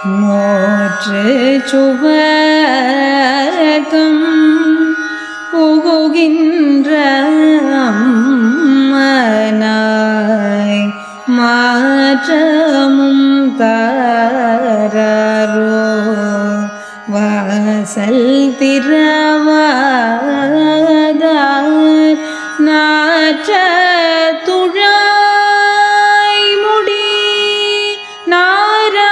நோற்று சுவர்க்கம் புகுகின்ற அம்மனாய் மாற்றமும் தாரரோ வாசல் திறவாதார் நாற்ற துழாய் முடி நாராயணன்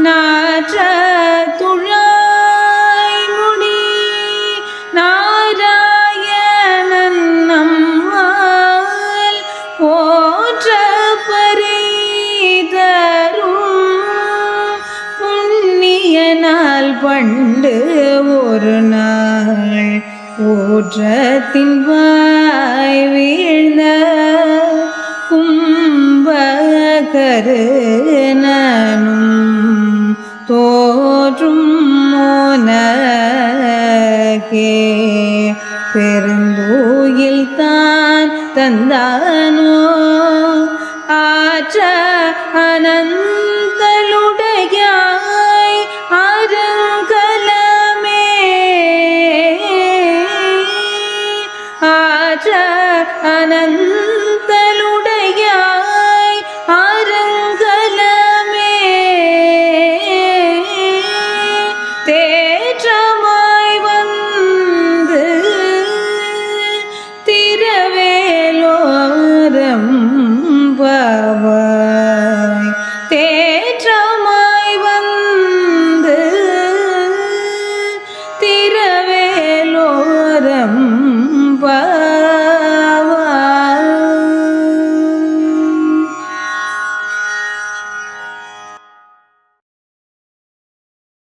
நாற்ற துழாய் முடி நாராயணன் நம்மால் போற்ற பரிதரும் புண்ணியனால் பண்டு ஒரு நாள் ஊற்றத்தின் வாய் வீழ்ந்த கும்பகருணனும் தோற்றும் மோனக்கே பெருந்தூயில் தான் தந்தானோ ஆற்ற அனந்த